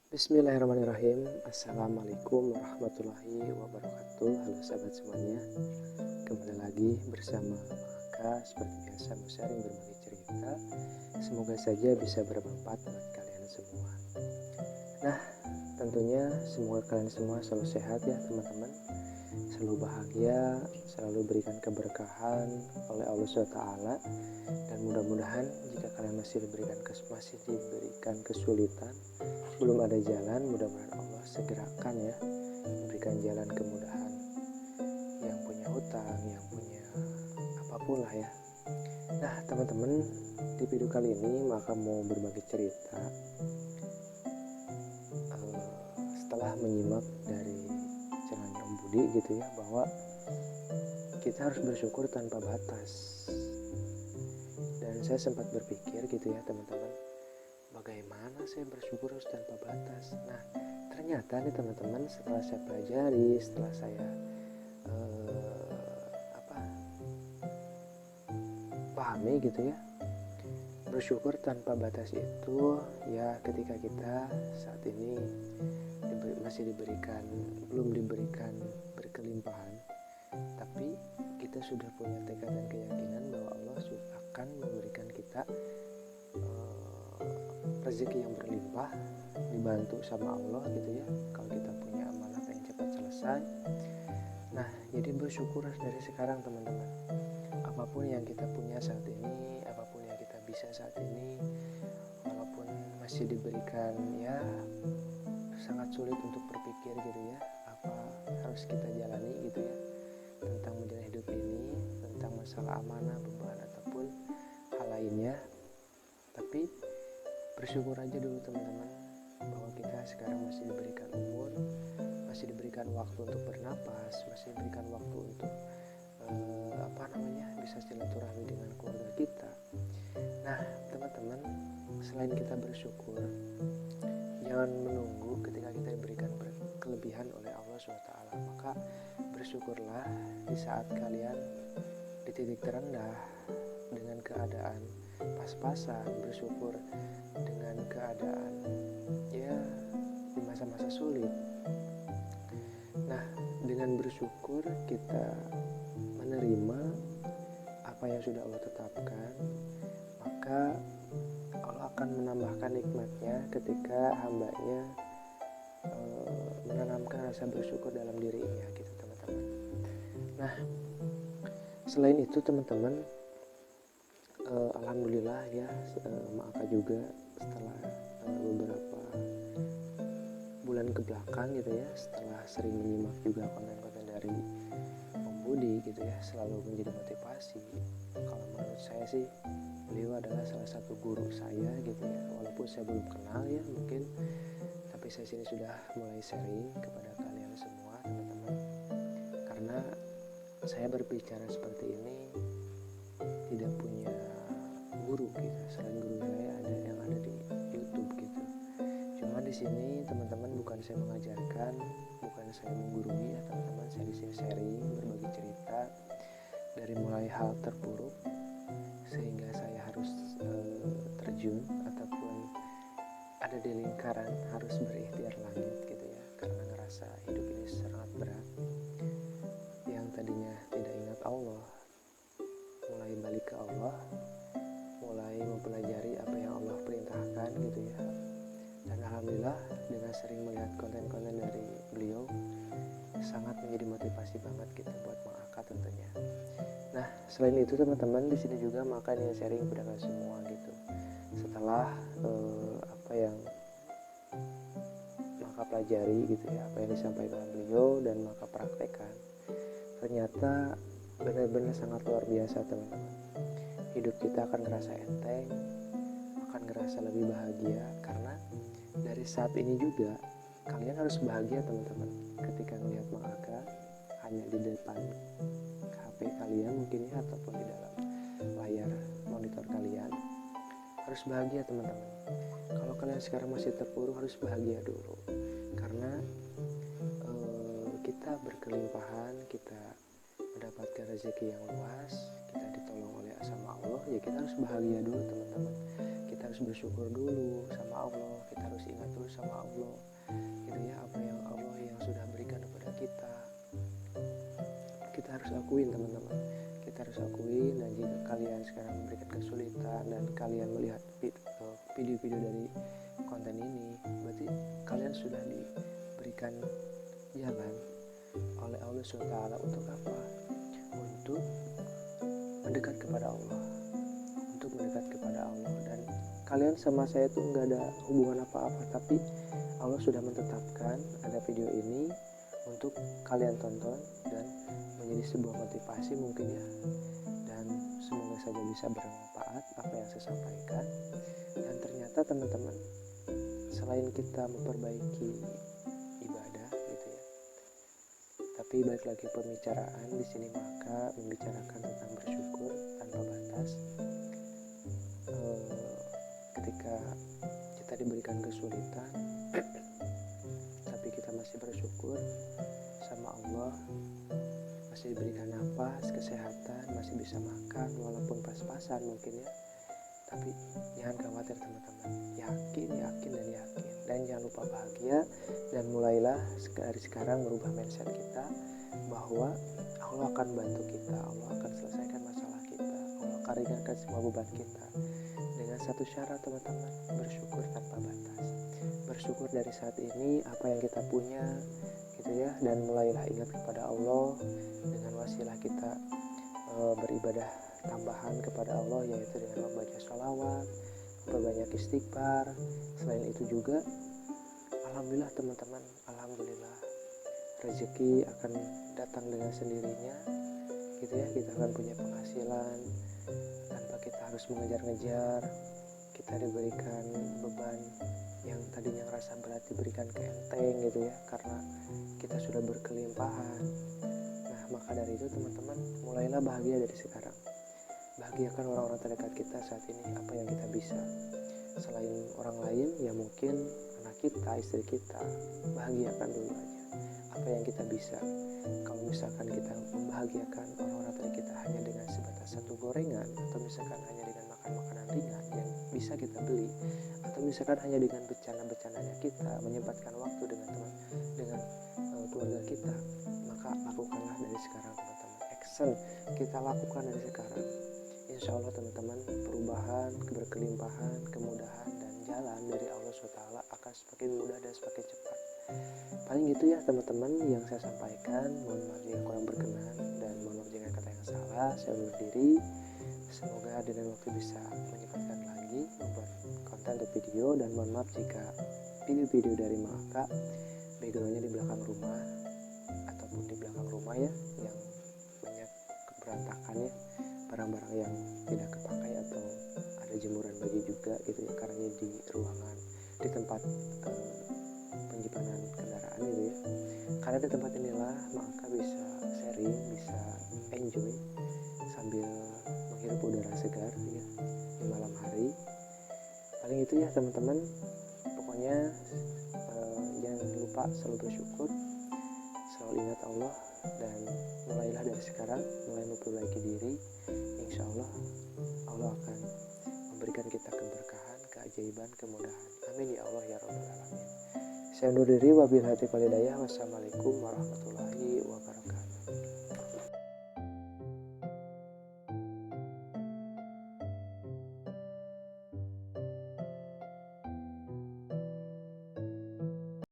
Bismillahirrahmanirrahim. Assalamualaikum warahmatullahi wabarakatuh. Halo sahabat semuanya, kembali lagi bersama Maka. Seperti biasa mau sharing berbagi cerita. Semoga saja bisa bermanfaat buat kalian semua. Nah, tentunya semoga kalian semua selalu sehat ya teman-teman, selalu bahagia, selalu berikan keberkahan oleh Allah SWT. Dan mudah-mudahan jika kalian masih diberikan kesulitan, belum ada jalan, mudah-mudahan Allah segerakan ya, memberikan jalan kemudahan. Yang punya hutang, yang punya apapun lah ya. Nah teman-teman, di video kali ini Maka mau berbagi cerita setelah menyimak dari ceramahnya Om Budi gitu ya, bahwa kita harus bersyukur tanpa batas. Dan saya sempat berpikir gitu ya teman-teman, bagaimana saya bersyukur harus tanpa batas. Nah ternyata nih teman-teman, setelah saya pelajari, setelah saya pahami gitu ya, bersyukur tanpa batas itu ya ketika kita saat ini belum diberikan berkelimpahan, tapi kita sudah punya tekad dan keyakinan bahwa Allah akan memberikan kita rezeki yang berlimpah, dibantu sama Allah gitu ya, kalau kita punya amanah yang cepat selesai. Nah jadi bersyukur dari sekarang teman-teman, apapun yang kita punya saat ini, apapun yang kita bisa saat ini, walaupun masih diberikan ya sangat sulit untuk berpikir gitu ya, apa harus kita jalani gitu ya, tentang menjalani hidup ini, tentang masalah amanah, beban ataupun hal lainnya. Tapi bersyukur aja dulu teman-teman, bahwa kita sekarang masih diberikan umur, masih diberikan waktu untuk bernapas, masih diberikan waktu untuk bisa silaturahmi dengan keluarga kita. Nah teman-teman, selain kita bersyukur, jangan menunggu ketika kita diberikan kelebihan oleh Allah SWT. Maka bersyukurlah di saat kalian di titik terendah dengan keadaan pas-pasan, bersyukur dengan keadaan ya di masa-masa sulit. Nah dengan bersyukur kita menerima apa yang sudah Allah tetapkan, maka Allah akan menambahkan nikmatnya ketika hambanya menanamkan rasa bersyukur dalam dirinya gitu teman-teman. Nah selain itu teman-teman, alhamdulillah ya, Maka juga setelah beberapa bulan ke belakang gitu ya, setelah sering menyimak juga konten-konten dari Om Budi gitu ya, selalu menjadi motivasi. Kalau menurut saya sih beliau adalah salah satu guru saya gitu ya, walaupun saya belum kenal ya mungkin, tapi saya sini sudah mulai sharing kepada kalian semua teman-teman, karena saya berbicara seperti ini tidak punya guru gitu, selain guru saya ada yang ada di YouTube gitu. Cuma di sini teman-teman, bukan saya mengajarkan, bukan saya menggurui ya teman-teman, saya di sini sharing, berbagi cerita dari mulai hal terburuk sehingga saya harus terjun ataupun ada di lingkaran harus berikhtiar langit gitu ya, karena ngerasa hidup ini sangat berat. Yang tadinya tidak ingat Allah, mulai balik ke Allah, mulai mempelajari apa yang Allah perintahkan gitu ya. Dan alhamdulillah dengan sering melihat konten-konten dari beliau sangat menjadi motivasi banget gitu buat Maka tentunya. Nah selain itu teman-teman, di sini juga Maka ingin sharing kepada kalian semua gitu. Setelah apa yang Maka pelajari gitu ya, apa yang disampaikan beliau dan Maka praktekkan, ternyata benar-benar sangat luar biasa teman-teman. Hidup kita akan ngerasa enteng, akan ngerasa lebih bahagia, karena dari saat ini juga kalian harus bahagia teman-teman, ketika melihat Maka hanya di depan HP kalian mungkin ya, ataupun di dalam layar monitor kalian. Harus bahagia teman-teman. Kalau kalian sekarang masih terpuruk, harus bahagia dulu, karena kita berkelimpahan, kita mendapatkan rezeki yang luas, kita ditolong oleh sama Allah, ya kita harus bahagia dulu teman-teman. Kita harus bersyukur dulu sama Allah, kita harus ingat dulu sama Allah gitu ya, apa yang Allah yang sudah berikan kepada kita harus akuin teman-teman, kita harus akuin. Dan jika kalian sekarang memberikan kesulitan dan kalian melihat video-video dari konten ini, berarti kalian sudah diberikan jalan oleh Allah SWT untuk apa? Untuk mendekat kepada Allah, untuk mendekat kepada Allah. Dan kalian sama saya tuh nggak ada hubungan apa-apa, tapi Allah sudah menetapkan ada video ini untuk kalian tonton dan menjadi sebuah motivasi mungkin ya. Dan semoga saja bisa bermanfaat apa yang saya sampaikan. Dan ternyata teman-teman, selain kita memperbaiki ibadah gitu ya, tapi balik lagi pembicaraan di sini, maka membicarakan tentang bersyukur tanpa batas. Ketika kita diberikan kesulitan tapi kita masih bersyukur sama Allah, masih diberikan nafas, kesehatan, masih bisa makan walaupun pas-pasan mungkin ya. Tapi jangan khawatir teman-teman, yakin dan jangan lupa bahagia. Dan mulailah dari sekarang merubah mindset kita bahwa Allah akan bantu kita, Allah akan selesaikan masalah kita, Allah akan ringankan semua beban kita dengan satu syarat teman-teman, bersyukur tanpa batas. Bersyukur dari saat ini apa yang kita punya gitu ya. Dan mulailah ingat kepada Allah dengan wasilah kita beribadah tambahan kepada Allah, yaitu dengan membaca sholawat, memperbanyak istighfar. Selain itu juga alhamdulillah teman-teman, alhamdulillah rezeki akan datang dengan sendirinya gitu ya. Kita akan punya penghasilan tanpa kita harus mengejar-ngejar. Kita diberikan beban yang tadinya ngerasa berat diberikan ke enteng gitu ya, karena kita sudah berkelimpahan. Nah maka dari itu teman-teman, mulailah bahagia dari sekarang. Bahagiakan orang-orang terdekat kita saat ini, apa yang kita bisa. Selain orang lain ya mungkin anak kita, istri kita, bahagiakan dulu aja apa yang kita bisa. Kalau misalkan kita membahagiakan orang-orang terdekat kita hanya dengan sebatas satu gorengan, atau misalkan hanya dengan makan makanan ringan yang bisa kita beli, atau misalkan hanya dengan bercanda-bercandanya kita, menyempatkan waktu dengan keluarga kita, maka lakukanlah dari sekarang teman-teman. Action kita lakukan dari sekarang. Insya Allah teman-teman, perubahan, berkelimpahan, kemudahan, dan jalan dari Allah SWT akan semakin mudah dan semakin cepat. Paling gitu ya teman-teman yang saya sampaikan. Mohon maaf jika kurang berkenan, dan mohon maaf jika kata yang salah. Saya undur diri. Semoga dengan waktu bisa menyempatkan lagi membuat konten dan video. Dan mohon maaf jika video-video dari Maka backgroundnya di belakang rumah ataupun di belakang rumah ya, yang banyak keberantakan ya, barang-barang yang tidak kepakai, atau ada jemuran baju juga gitu ya, karena di ruangan, di tempat penyimpanan kendaraan gitu ya. Karena di tempat inilah maka bisa sharing, bisa enjoy sambil menghirup udara segar ya di malam hari. Paling itu ya teman-teman, pokoknya jangan lupa selalu bersyukur, selalu ingat Allah, dan mulailah dari sekarang, mulai memperbaiki diri. Insya Allah Allah akan memberikan kita keberkahan, keajaiban, kemudahan. Amin ya Allah ya Rabbal Alamin. Saya undur diri, wabillahi taufiq wal hidayah. Wassalamualaikum warahmatullahi